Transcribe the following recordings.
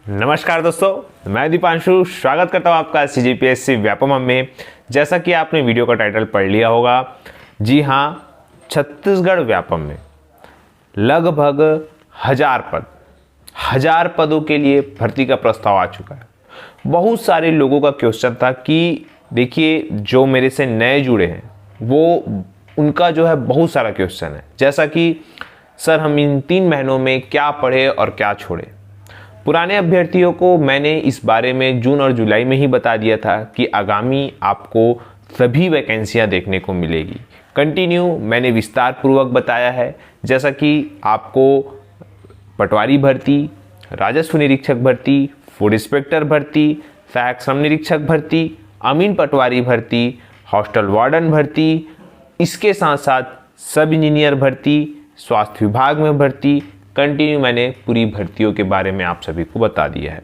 नमस्कार दोस्तों, मैं दीपांशु स्वागत करता हूं आपका CGPSC व्यापम में। जैसा कि आपने वीडियो का टाइटल पढ़ लिया होगा, जी हां, छत्तीसगढ़ व्यापम में लगभग 1000 पदों के लिए भर्ती का प्रस्ताव आ चुका है। बहुत सारे लोगों का क्वेश्चन था कि देखिए, जो मेरे से नए जुड़े हैं वो उनका जो है बहुत सारा क्वेश्चन है, जैसा कि सर हम इन 3 महीनों में क्या पढ़े और क्या छोड़े। पुराने अभ्यर्थियों को मैंने इस बारे में जून और जुलाई में ही बता दिया था कि आगामी आपको सभी वैकेंसियां देखने को मिलेगी। कंटिन्यू मैंने विस्तार पूर्वक बताया है, जैसा कि आपको पटवारी भर्ती, राजस्व निरीक्षक भर्ती, फूड इंस्पेक्टर भर्ती, सहायक श्रम निरीक्षक भर्ती, अमीन पटवारी भर्ती, हॉस्टल वार्डन भर्ती, इसके साथ साथ सब इंजीनियर भर्ती, स्वास्थ्य विभाग में भर्ती, कंटिन्यू मैंने पूरी भर्तियों के बारे में आप सभी को बता दिया है।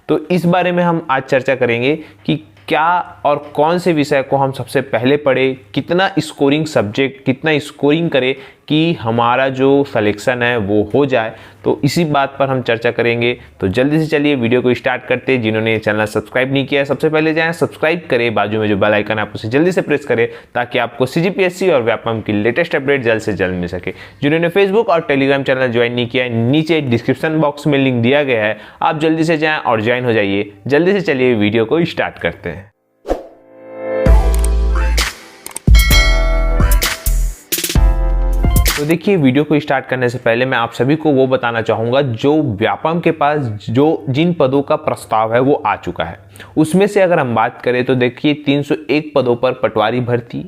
तो इस बारे में हम आज चर्चा करेंगे कि क्या और कौन से विषय को हम सबसे पहले पढ़े, कितना स्कोरिंग सब्जेक्ट, कितना स्कोरिंग करें कि हमारा जो सिलेक्शन है वो हो जाए। तो इसी बात पर हम चर्चा करेंगे। तो जल्दी से चलिए वीडियो को स्टार्ट करते हैं। जिन्होंने चैनल सब्सक्राइब नहीं किया है, सबसे पहले जाएं सब्सक्राइब करें, बाजू में जो बेल आइकन है आप उसे जल्दी से प्रेस करें ताकि आपको CGPSC और व्यापम की लेटेस्ट अपडेट जल्द से जल्द मिल सके। जिन्होंने फेसबुक और टेलीग्राम चैनल ज्वाइन नहीं किया है, नीचे डिस्क्रिप्शन बॉक्स में लिंक दिया गया है, आप जल्दी से जाएँ और ज्वाइन हो जाइए। जल्दी से चलिए वीडियो को स्टार्ट करते हैं। तो देखिए, वीडियो को स्टार्ट करने से पहले मैं आप सभी को वो बताना चाहूँगा, जो व्यापम के पास जिन पदों का प्रस्ताव है वो आ चुका है, उसमें से अगर हम बात करें तो देखिए 301 पदों पर पटवारी भर्ती,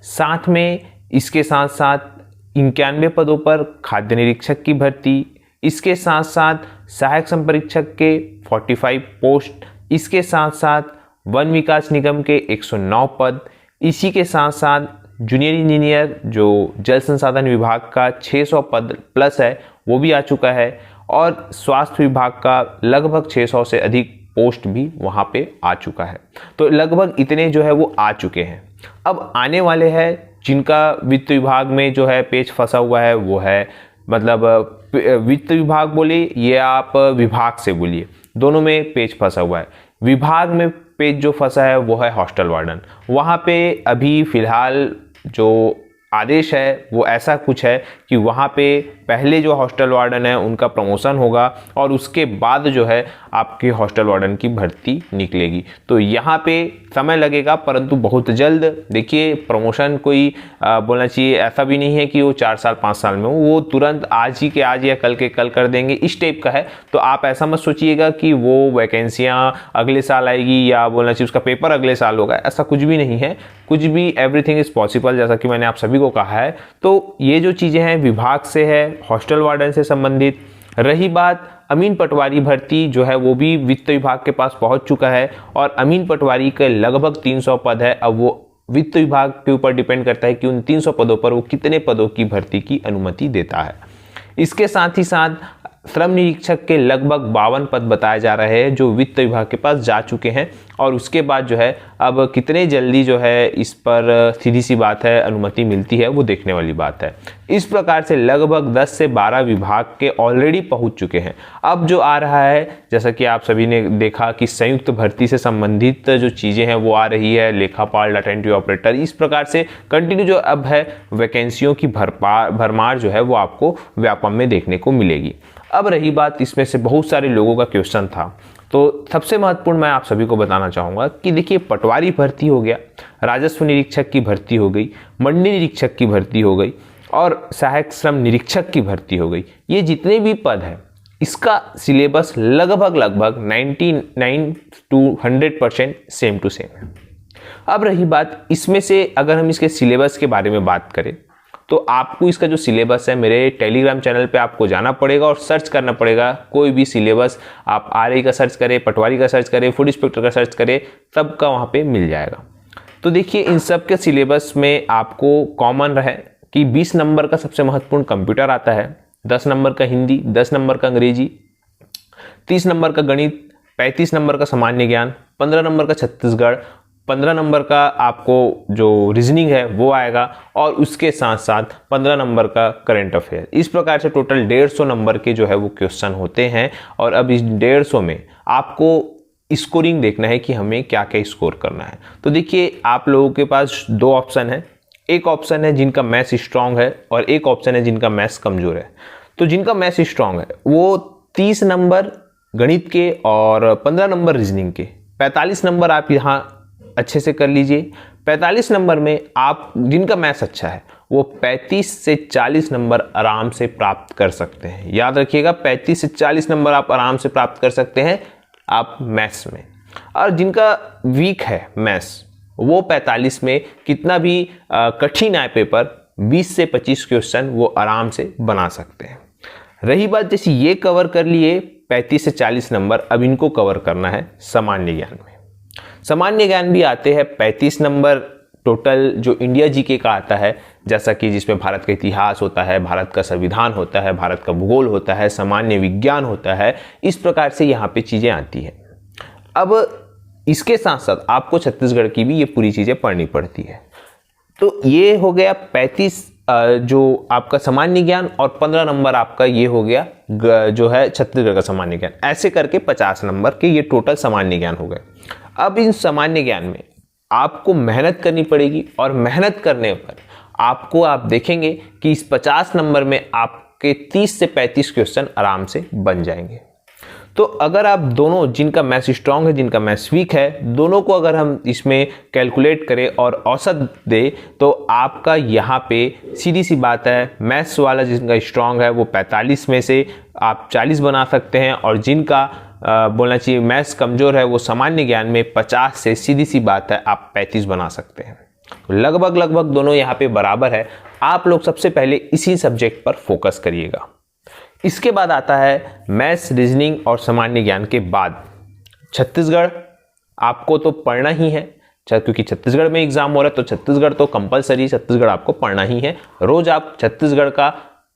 साथ में इसके साथ साथ 91 पदों पर खाद्य निरीक्षक की भर्ती, इसके साथ साथ सहायक संपरीक्षक के 45 पोस्ट, इसके साथ साथ वन विकास निगम के 109 पद, इसी के साथ साथ जूनियर इंजीनियर जो जल संसाधन विभाग का 600 पद प्लस है वो भी आ चुका है, और स्वास्थ्य विभाग का लगभग 600 से अधिक पोस्ट भी वहाँ पे आ चुका है। तो लगभग इतने जो है वो आ चुके हैं। अब आने वाले हैं जिनका वित्त विभाग में जो है पेच फंसा हुआ है, वो है मतलब वित्त विभाग बोले या आप विभाग से बोलिए, दोनों में पेच फंसा हुआ है। विभाग में पेज जो फंसा है वो है हॉस्टल वार्डन। वहाँ पे अभी फिलहाल जो आदेश है वो ऐसा कुछ है कि वहाँ पे पहले जो हॉस्टल वार्डन है उनका प्रमोशन होगा और उसके बाद जो है आपके हॉस्टल वार्डन की भर्ती निकलेगी। तो यहाँ पे समय लगेगा, परंतु बहुत जल्द। देखिए, प्रमोशन कोई बोलना चाहिए ऐसा भी नहीं है कि वो 4 साल 5 साल में हो, वो तुरंत आज ही के आज या कल के कल कर देंगे, इस टाइप का है। तो आप ऐसा मत सोचिएगा कि वो वैकेंसियाँ अगले साल आएगी या बोलना चाहिए उसका पेपर अगले साल होगा, ऐसा कुछ भी नहीं है। कुछ भी, एवरीथिंग इज पॉसिबल, जैसा कि मैंने आप सभी को कहा है। तो ये जो चीज़ें हैं विभाग से है, हॉस्टल वार्डन से संबंधित। रही बात अमीन पटवारी भर्ती, जो है वो भी वित्त विभाग के पास पहुंच चुका है, और अमीन पटवारी के लगभग 300 पद है। अब वो वित्त विभाग के ऊपर डिपेंड करता है कि उन 300 पदों पर वो कितने पदों की भर्ती की अनुमति देता है। इसके साथ ही साथ श्रम निरीक्षक के लगभग 52 पद बताए जा रहे हैं जो वित्त विभाग के पास जा चुके हैं, और उसके बाद जो है अब कितने जल्दी जो है इस पर सीधी सी बात है अनुमति मिलती है, वो देखने वाली बात है। इस प्रकार से लगभग 10 से 12 विभाग के ऑलरेडी पहुंच चुके हैं। अब जो आ रहा है, जैसा कि आप सभी ने देखा कि संयुक्त भर्ती से संबंधित जो चीज़ें हैं वो आ रही है, लेखापाल, डाटा एंट्री ऑपरेटर, इस प्रकार से कंटिन्यू जो अब है वैकेंसियों की भरमार जो है वो आपको व्यापम में देखने को मिलेगी। अब रही बात, इसमें से बहुत सारे लोगों का क्वेश्चन था, तो सबसे महत्वपूर्ण मैं आप सभी को बताना चाहूँगा कि देखिए, पटवारी भर्ती हो गया, राजस्व निरीक्षक की भर्ती हो गई, मंडी निरीक्षक की भर्ती हो गई, और सहायक श्रम निरीक्षक की भर्ती हो गई। ये जितने भी पद हैं इसका सिलेबस लगभग 99 to 100% सेम टू सेम है। अब रही बात, इसमें से अगर हम इसके सिलेबस के बारे में बात करें तो आपको इसका जो सिलेबस है मेरे टेलीग्राम चैनल पे आपको जाना पड़ेगा और सर्च करना पड़ेगा। कोई भी सिलेबस आप RI का सर्च करें, पटवारी का सर्च करें, फूड इंस्पेक्टर का सर्च करें, सबका वहाँ पे मिल जाएगा। तो देखिए, इन सब के सिलेबस में आपको कॉमन रहे कि 20 नंबर का सबसे महत्वपूर्ण कंप्यूटर आता है, 10 नंबर का हिंदी, 10 नंबर का अंग्रेजी, 30 नंबर का गणित, 35 नंबर का सामान्य ज्ञान, 15 नंबर का छत्तीसगढ़, 15 नंबर का आपको जो रीजनिंग है वो आएगा, और उसके साथ साथ 15 नंबर का करंट अफेयर। इस प्रकार से टोटल 150 नंबर के जो है वो क्वेश्चन होते हैं। और अब इस 150 में आपको स्कोरिंग देखना है कि हमें क्या क्या स्कोर करना है। तो देखिए आप लोगों के पास दो ऑप्शन है, एक ऑप्शन है जिनका मैथ्स स्ट्रांग है और एक ऑप्शन है जिनका मैथ्स कमजोर है। तो जिनका मैथ्स स्ट्रांग है वो 30 नंबर गणित के और 15 नंबर रीजनिंग के, 45 नंबर आप यहाँ अच्छे से कर लीजिए। 45 नंबर में आप जिनका मैथ्स अच्छा है वो 35 से 40 नंबर आराम से प्राप्त कर सकते हैं। याद रखिएगा 35 से 40 नंबर आप आराम से प्राप्त कर सकते हैं आप मैथ्स में। और जिनका वीक है मैथ्स वो 45 में कितना भी कठिन आए पेपर 20 से 25 क्वेश्चन वो आराम से बना सकते हैं। रही बात जैसे ये कवर कर लिए 35 से 40 नंबर, अब इनको कवर करना है सामान्य ज्ञान में। सामान्य ज्ञान भी आते हैं 35 नंबर टोटल जो इंडिया जीके का आता है, जैसा कि जिसमें भारत का इतिहास होता है, भारत का संविधान होता है, भारत का भूगोल होता है, सामान्य विज्ञान होता है, इस प्रकार से यहाँ पे चीज़ें आती हैं। अब इसके साथ साथ आपको छत्तीसगढ़ की भी ये पूरी चीज़ें पढ़नी पड़ती है। तो ये हो गया 35 जो आपका सामान्य ज्ञान और 15 नंबर आपका ये हो गया जो है छत्तीसगढ़ का सामान्य ज्ञान। ऐसे करके 50 नंबर के ये टोटल सामान्य ज्ञान हो गए। अब इन सामान्य ज्ञान में आपको मेहनत करनी पड़ेगी और मेहनत करने पर आपको आप देखेंगे कि इस 50 नंबर में आपके 30 से 35 क्वेश्चन आराम से बन जाएंगे। तो अगर आप दोनों जिनका मैथ्स स्ट्रांग है जिनका मैथ्स वीक है दोनों को अगर हम इसमें कैलकुलेट करें और औसत दें तो आपका यहाँ पे सीधी सी बात है मैथ्स वाला जिनका स्ट्रांग है वो 45 में से आप 40 बना सकते हैं और जिनका बोलना चाहिए मैथ्स कमज़ोर है वो सामान्य ज्ञान में 50 से सीधी सी बात है आप 35 बना सकते हैं। तो लगभग दोनों यहाँ पे बराबर है। आप लोग सबसे पहले इसी सब्जेक्ट पर फोकस करिएगा। इसके बाद आता है मैथ्स रीजनिंग और सामान्य ज्ञान के बाद छत्तीसगढ़ आपको तो पढ़ना ही है, क्योंकि छत्तीसगढ़ में एग्जाम हो रहा है तो छत्तीसगढ़ तो कंपलसरी छत्तीसगढ़ आपको पढ़ना ही है। रोज आप छत्तीसगढ़ का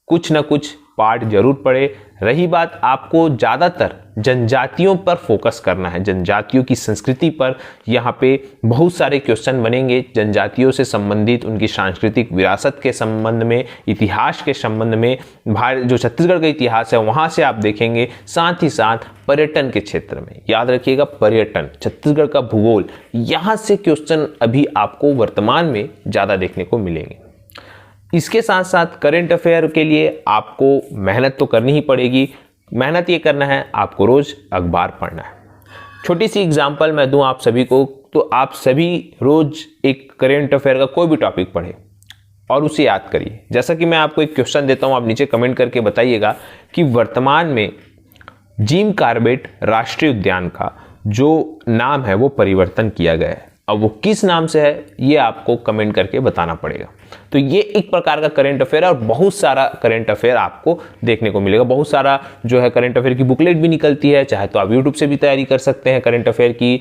कुछ ना कुछ पार्ट जरूर पढ़े। रही बात आपको ज़्यादातर जनजातियों पर फोकस करना है, जनजातियों की संस्कृति पर। यहाँ पे बहुत सारे क्वेश्चन बनेंगे जनजातियों से संबंधित, उनकी सांस्कृतिक विरासत के संबंध में, इतिहास के संबंध में। जो छत्तीसगढ़ का इतिहास है वहाँ से आप देखेंगे, साथ ही साथ पर्यटन के क्षेत्र में। याद रखिएगा पर्यटन, छत्तीसगढ़ का भूगोल, यहाँ से क्वेश्चन अभी आपको वर्तमान में ज़्यादा देखने को मिलेंगे। इसके साथ साथ करंट अफेयर के लिए आपको मेहनत तो करनी ही पड़ेगी। मेहनत ये करना है आपको रोज अखबार पढ़ना है। छोटी सी एग्जांपल मैं दूं आप सभी को, तो आप सभी रोज एक करंट अफेयर का कोई भी टॉपिक पढ़ें और उसे याद करिए। जैसा कि मैं आपको एक क्वेश्चन देता हूं, आप नीचे कमेंट करके बताइएगा कि वर्तमान में जिम कॉर्बेट राष्ट्रीय उद्यान का जो नाम है वो परिवर्तन किया गया है। अब वो किस नाम से है ये आपको कमेंट करके बताना पड़ेगा। तो ये एक प्रकार का करंट अफेयर है और बहुत सारा करंट अफेयर आपको देखने को मिलेगा। बहुत सारा जो है करंट अफेयर की बुकलेट भी निकलती है, चाहे तो आप यूट्यूब से भी तैयारी कर सकते हैं करंट अफेयर की,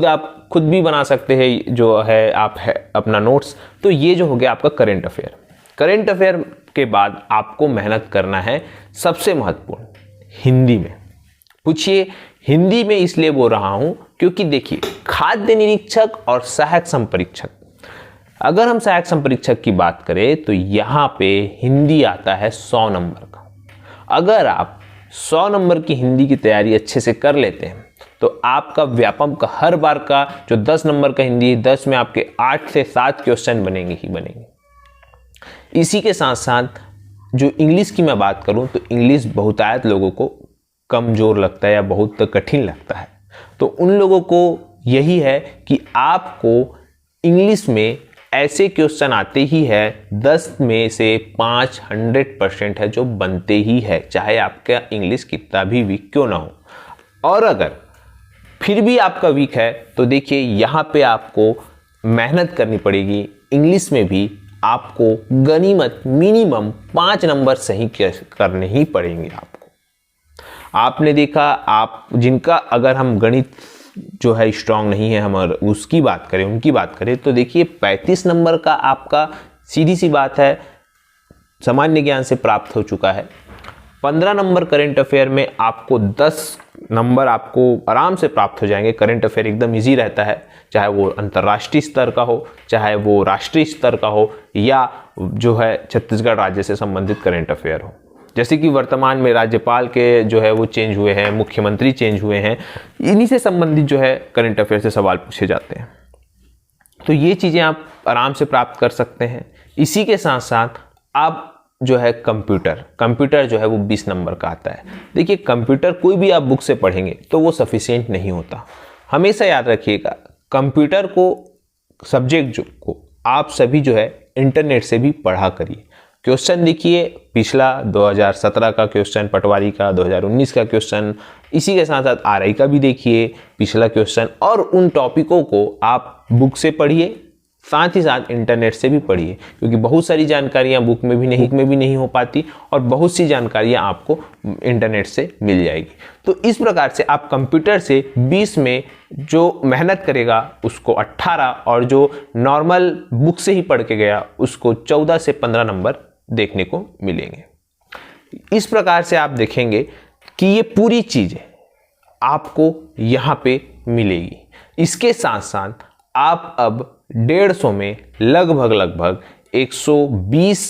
आप खुद भी बना सकते हैं जो है आप है अपना नोट्स। तो ये जो हो गया आपका करंट अफेयर। करंट अफेयर के बाद आपको मेहनत करना है सबसे महत्वपूर्ण हिंदी में। पूछिए हिंदी में इसलिए बोल रहा हूं क्योंकि देखिए खाद्य निरीक्षक और सहायक संपरीक्षक, अगर हम सहायक संपरीक्षक की बात करें तो यहां पे हिंदी आता है 100 नंबर का। अगर आप 100 नंबर की हिंदी की तैयारी अच्छे से कर लेते हैं तो आपका व्यापम का हर बार का जो 10 नंबर का हिंदी है 10 में आपके 8 से 7 क्वेश्चन बनेंगे ही बनेंगे। इसी के साथ साथ जो इंग्लिश की मैं बात करूं तो इंग्लिश बहुतायत लोगों को कमजोर लगता है या बहुत कठिन लगता है। तो उन लोगों को यही है कि आपको इंग्लिश में ऐसे क्वेश्चन आते ही है 10 में से 5 100% है जो बनते ही है, चाहे आपका इंग्लिश कितना भी वीक क्यों ना हो। और अगर फिर भी आपका वीक है तो देखिए यहाँ पे आपको मेहनत करनी पड़ेगी। इंग्लिश में भी आपको गनीमत मिनिमम 5 नंबर सही करने ही पड़ेंगे आपको। आपने देखा आप जिनका अगर हम गणित जो है स्ट्रांग नहीं है, हम उसकी बात करें उनकी बात करें तो देखिए 35 नंबर का आपका सीधी सी बात है सामान्य ज्ञान से प्राप्त हो चुका है। 15 नंबर करंट अफेयर में आपको 10 नंबर आपको आराम से प्राप्त हो जाएंगे। करंट अफेयर एकदम इजी रहता है, चाहे वो अंतर्राष्ट्रीय स्तर का हो, चाहे वो राष्ट्रीय स्तर का हो, या जो है छत्तीसगढ़ राज्य से संबंधित करंट अफेयर हो। जैसे कि वर्तमान में राज्यपाल के जो है वो चेंज हुए हैं, मुख्यमंत्री चेंज हुए हैं, इन्हीं से संबंधित जो है करंट अफेयर से सवाल पूछे जाते हैं। तो ये चीज़ें आप आराम से प्राप्त कर सकते हैं। इसी के साथ साथ आप जो है कंप्यूटर जो है वो 20 नंबर का आता है। देखिए, कंप्यूटर कोई भी आप बुक से पढ़ेंगे तो वो सफिशिएंट नहीं होता। हमेशा याद रखिएगा, कंप्यूटर को सब्जेक्ट को आप सभी जो है इंटरनेट से भी पढ़ा करिए। क्वेश्चन देखिए, पिछला 2017 का क्वेश्चन, पटवारी का 2019 का क्वेश्चन, इसी के साथ साथ आरआई का भी देखिए पिछला क्वेश्चन, और उन टॉपिकों को आप बुक से पढ़िए, साथ ही साथ इंटरनेट से भी पढ़िए, क्योंकि बहुत सारी जानकारियां बुक में भी नहीं हो पाती और बहुत सी जानकारियां आपको इंटरनेट से मिल जाएगी। तो इस प्रकार से आप कंप्यूटर से 20 में जो मेहनत करेगा उसको 18, और जो नॉर्मल बुक से ही पढ़ के गया उसको 14 से 15 नंबर देखने को मिलेंगे। इस प्रकार से आप देखेंगे कि ये पूरी चीज़ें आपको यहाँ पे मिलेगी। इसके साथ साथ आप अब 150 में लगभग 120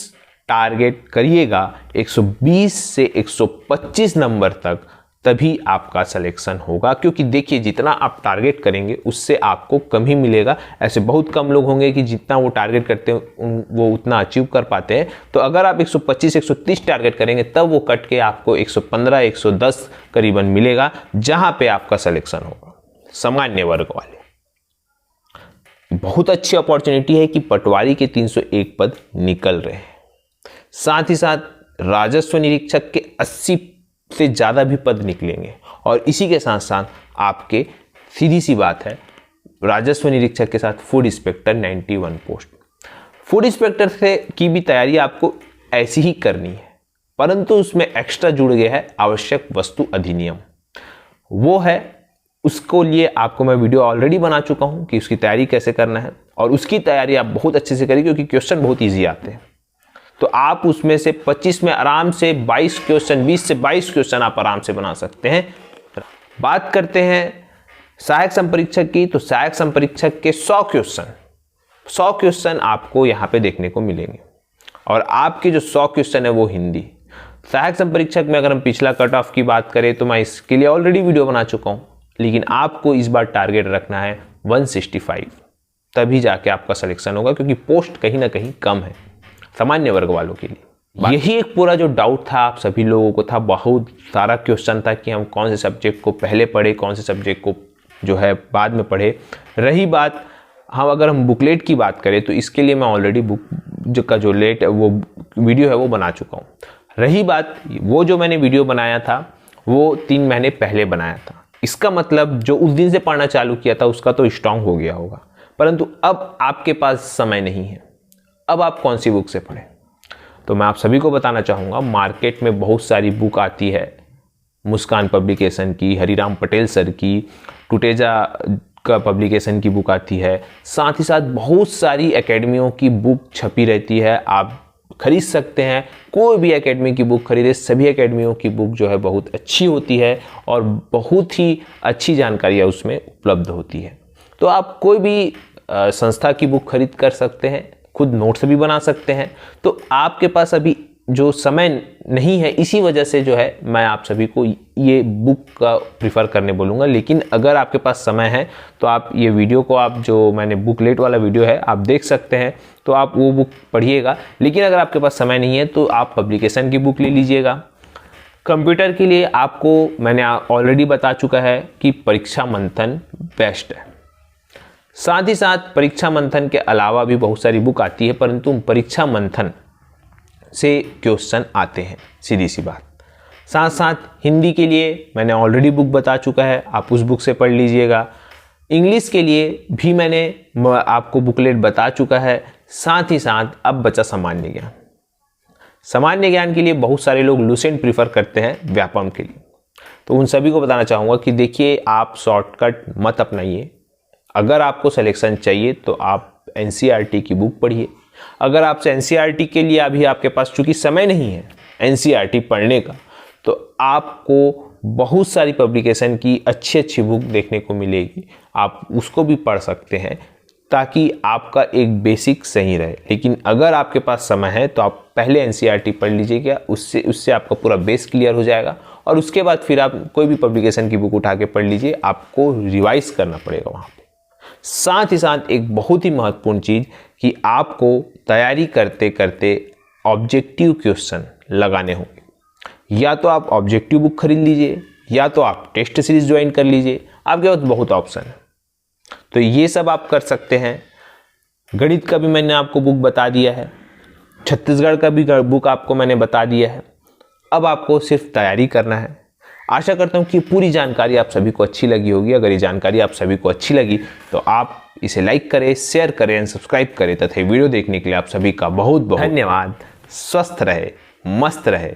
टारगेट करिएगा, 120 से 125 नंबर तक, तभी आपका सिलेक्शन होगा। क्योंकि देखिए, जितना आप टारगेट करेंगे उससे आपको कम ही मिलेगा। ऐसे बहुत कम लोग होंगे कि जितना वो टारगेट करते हैं वो उतना अचीव कर पाते हैं। तो अगर आप 125 130 टारगेट करेंगे तब वो कट के आपको 115 110 करीबन मिलेगा, जहां पे आपका सिलेक्शन होगा। सामान्य वर्ग वाले बहुत अच्छी अपॉर्चुनिटी है कि पटवारी के 301 पद निकल रहे हैं। साथ ही साथ राजस्व निरीक्षक के 80 से ज़्यादा भी पद निकलेंगे, और इसी के साथ साथ आपके, सीधी सी बात है, राजस्व निरीक्षक के साथ food inspector 91 post. Food inspector से की भी तैयारी आपको ऐसी ही करनी है, परंतु उसमें एक्स्ट्रा जुड़ गया है आवश्यक वस्तु अधिनियम। वो है, उसको लिए आपको मैं वीडियो ऑलरेडी बना चुका हूं कि उसकी तैयारी कैसे करना है, और उसकी तैयारी आप बहुत अच्छे से करिए क्योंकि क्वेश्चन बहुत इजी आते हैं। तो आप उसमें से 25 में आराम से 22 क्वेश्चन, 20 से 22 क्वेश्चन आप आराम से बना सकते हैं। बात करते हैं सहायक संपरीक्षक की, तो सहायक संपरीक्षक के 100 क्वेश्चन आपको यहाँ पे देखने को मिलेंगे, और आपके जो 100 क्वेश्चन है वो हिंदी। सहायक संपरीक्षक में अगर हम पिछला कट ऑफ की बात करें तो मैं इसके लिए ऑलरेडी वीडियो बना चुका हूँ, लेकिन आपको इस बार टारगेट रखना है 165, तभी जाके आपका सिलेक्शन होगा, क्योंकि पोस्ट कहीं ना कहीं कम है सामान्य वर्ग वालों के लिए। यही एक पूरा जो डाउट था आप सभी लोगों को था, बहुत सारा क्वेश्चन था कि हम कौन से सब्जेक्ट को पहले पढ़े, कौन से सब्जेक्ट को जो है बाद में पढ़े। रही बात अगर हम बुकलेट की बात करें तो इसके लिए मैं ऑलरेडी बुक का जो लेट वो वीडियो है वो बना चुका हूँ। रही बात, वो जो मैंने वीडियो बनाया था वो 3 महीने पहले बनाया था, इसका मतलब जो उस दिन से पढ़ना चालू किया था उसका तो स्ट्रांग हो गया होगा, परंतु अब आपके पास समय नहीं है। अब आप कौन सी बुक से पढ़ें? तो मैं आप सभी को बताना चाहूँगा, मार्केट में बहुत सारी बुक आती है, मुस्कान पब्लिकेशन की, हरिराम पटेल सर की, टुटेजा का पब्लिकेशन की बुक आती है, साथ ही साथ बहुत सारी एकेडमियों की बुक छपी रहती है, आप खरीद सकते हैं। कोई भी एकेडमी की बुक खरीदे, सभी एकेडमियों की बुक जो है बहुत अच्छी होती है और बहुत ही अच्छी जानकारियाँ उसमें उपलब्ध होती है। तो आप कोई भी संस्था की बुक खरीद कर सकते हैं, खुद नोट्स भी बना सकते हैं। तो आपके पास अभी जो समय नहीं है, इसी वजह से जो है मैं आप सभी को ये बुक का प्रिफर करने बोलूँगा। लेकिन अगर आपके पास समय है तो आप ये वीडियो को, आप जो मैंने बुकलेट वाला वीडियो है आप देख सकते हैं, तो आप वो बुक पढ़िएगा। लेकिन अगर आपके पास समय नहीं है तो आप पब्लिकेशन की बुक ले लीजिएगा। कंप्यूटर के लिए आपको मैंने ऑलरेडी बता चुका है कि परीक्षा मंथन बेस्ट है। साथ ही साथ परीक्षा मंथन के अलावा भी बहुत सारी बुक आती है, परंतु परीक्षा मंथन से क्वेश्चन आते हैं, सीधी सी बात। साथ साथ हिंदी के लिए मैंने ऑलरेडी बुक बता चुका है, आप उस बुक से पढ़ लीजिएगा। इंग्लिश के लिए भी मैंने आपको बुकलेट बता चुका है। साथ ही साथ अब बचा सामान्य ज्ञान। सामान्य ज्ञान के लिए बहुत सारे लोग लुसेंट प्रीफर करते हैं व्यापम के लिए, तो उन सभी को बताना चाहूँगा कि देखिए, आप शॉर्टकट मत अपनाइए। अगर आपको सिलेक्शन चाहिए तो आप एनसीईआरटी की बुक पढ़िए। अगर आपसे एनसीईआरटी के लिए अभी आपके पास चूंकि समय नहीं है एनसीईआरटी पढ़ने का, तो आपको बहुत सारी पब्लिकेशन की अच्छी अच्छी बुक देखने को मिलेगी, आप उसको भी पढ़ सकते हैं ताकि आपका एक बेसिक सही रहे। लेकिन अगर आपके पास समय है तो आप पहले एनसीईआरटी पढ़ लीजिएगा, उससे आपका पूरा बेस क्लियर हो जाएगा और उसके बाद फिर आप कोई भी पब्लिकेशन की बुक उठा के पढ़ लीजिए, आपको रिवाइज करना पड़ेगा वहाँ पे। साथ ही साथ एक बहुत ही महत्वपूर्ण चीज़ कि आपको तैयारी करते करते ऑब्जेक्टिव क्वेश्चन लगाने होंगे। या तो आप ऑब्जेक्टिव बुक खरीद लीजिए, या तो आप टेस्ट सीरीज ज्वाइन कर लीजिए, आपके पास बहुत ऑप्शन है। तो ये सब आप कर सकते हैं। गणित का भी मैंने आपको बुक बता दिया है, छत्तीसगढ़ का भी बुक आपको मैंने बता दिया है। अब आपको सिर्फ तैयारी करना है। आशा करता हूँ कि पूरी जानकारी आप सभी को अच्छी लगी होगी। अगर ये जानकारी आप सभी को अच्छी लगी तो आप इसे लाइक करें, शेयर करें एंड सब्सक्राइब करें तथा वीडियो देखने के लिए आप सभी का बहुत बहुत धन्यवाद। स्वस्थ रहे, मस्त रहे।